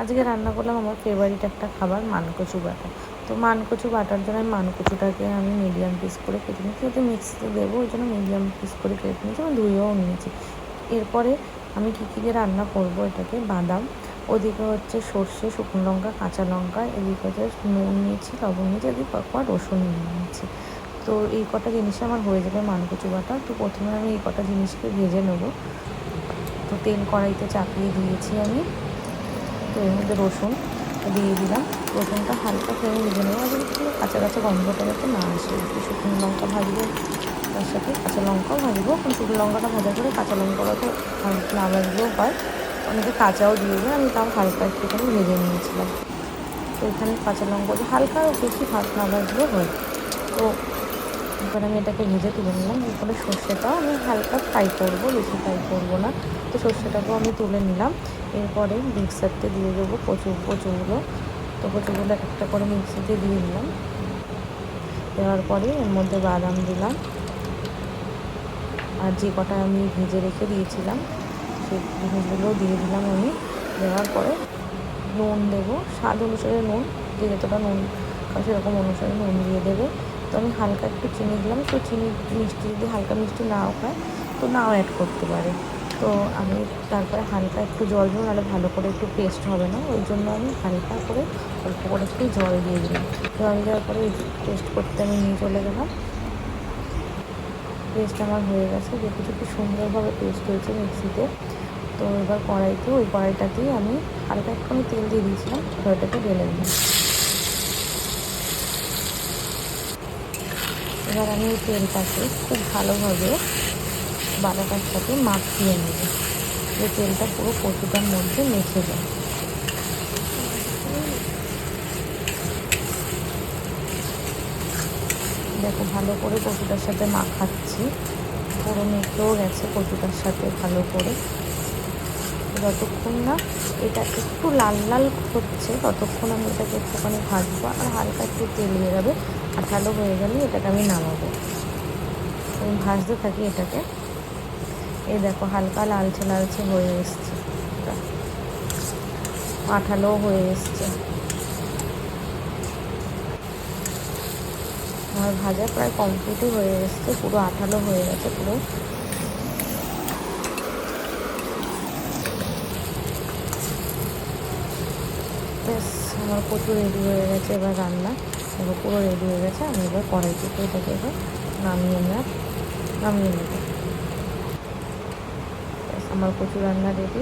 আজকে রান্না করলাম আমার ফেভারিট একটা খাবার, মানকচু বাটা। তো মানকচু বাটার জন্য আমি মানকচুটাকে মিডিয়াম পিস করে কেটে নিয়েছি, যাতে মিক্সিতে দেবো ওই জন্য মিডিয়াম পিস করে কেটে নিয়েছি এবং ধুয়েও নিয়েছি। এরপরে আমি কী কী দিয়ে রান্না করব, এটাকে বাদাম, ওদিকে হচ্ছে সর্ষে, শুকনো লঙ্কা, কাঁচা লঙ্কা, এদিকে হচ্ছে নুন নিয়েছি, লবণ নিয়েছি, এদিকে কয়েকটা রসুন নিয়েছি। তো এই কটা জিনিসে আমার হয়ে যাবে মানকচু বাটা। তো প্রথমে আমি এই কটা জিনিসকে ভেজে নেবো। তো তেল কড়াইতে চাপিয়ে দিয়েছি আমি। তো এর মধ্যে রসুন দিয়ে দিলাম। রসুনটা হালকা ফ্লেমে ভেজে নেবো, আর একটু কাঁচা কাঁচা গন্ধটা যাতে না আসে। একটু শুকনো লঙ্কা ভাজবো, তার সাথে কাঁচা লঙ্কাও ভাজবো। কারণ শুকনো লঙ্কাটা ভাজা করে কাঁচা লঙ্কাটা তো না ভাজলেও হয়, অনেকে কাঁচাও দিয়ে দেয়। আমি তাও হালকা একটুখানি ভেজে নিয়েছিলাম। তো এখানে কাঁচা লঙ্কা হালকা বেশি না ভাজলেও হয়। তো এবার আমি এটাকে ভেজে তুলে নিলাম। এরপরে সর্ষেটাও আমি হালকা ফ্রাই করবো, বেশি ফ্রাই করবো না। তো সর্ষেটাকেও আমি তুলে নিলাম। এরপরে মিক্সারতে দিয়ে দেবো কচুগুলো। তো কচুগুলো একটা করে মিক্সিতে দিয়ে দিলাম। দেওয়ার পরে এর মধ্যে বাদাম দিলাম, আর যে কটা আমি ভেজে রেখে দিয়েছিলাম সেই জিনিসগুলোও দিয়ে দিলাম আমি। দেওয়ার পরে নুন দেবো, স্বাদ অনুসারে নুন, যে যতটা নুন সেরকম অনুসারে নুন দিয়ে দেবে। তো আমি হালকা একটু চিনি দিলাম। তো চিনি মিষ্টি যদি হালকা মিষ্টি নাও খায় তো নাও অ্যাড করতে পারে। তো আমি তারপরে হালকা একটু জল দেবো, নাহলে ভালো করে একটু পেস্ট হবে না, ওই জন্য আমি হালকা করে অল্প করে একটু জল দিয়ে দিলাম। জল দেওয়ার পরে পেস্ট করতে আমি নিয়ে চলে গেলাম। পেস্ট আমার হয়ে গেছে, দেখেছি কি সুন্দরভাবে পেস্ট হয়েছে মিক্সিতে। তো এবার ওই কড়াইটাতেই আমি হালকা একটুখানি তেল দিয়ে দিয়েছিলাম, ওটাকে ঢেলে দিলাম। এবার আমি এই তেলটাকে খুব ভালোভাবে বাটাটার সাথে মাখিয়ে নেব, যে তেলটা পুরো কচুটার মধ্যে মেখে যায়। দেখো ভালো করে কচুটার সাথে মাখাচ্ছি, পুরো মেখেও গেছে কচুটার সাথে ভালো করে। যতক্ষণ না এটা একটু লাল লাল হচ্ছে ততক্ষণ আমি এটাকে একটুখানি ভাজবো, আর হালকা একটু তেল বেরোবে, আঠালো হয়ে গেলে এটাকে আমি নামাবো। আমি ভাজতে থাকি এটাকে। এই দেখো হালকা লালচে লালচে হয়ে এসছে, আঠালোও হয়ে এসছে। আমার ভাজা প্রায় কমপ্লিটই হয়ে এসছে, পুরো আঠালো হয়ে গেছে পুরো। ব্যাস আমার কচু রেডি হয়ে গেছে। এবার রান্না এবার পুরো রেডি হয়ে গেছে। আমি এবার কড়াই থেকে এটাকে এবার নামিয়ে নেব। ব্যাস আমার কচু রান্না রেডি।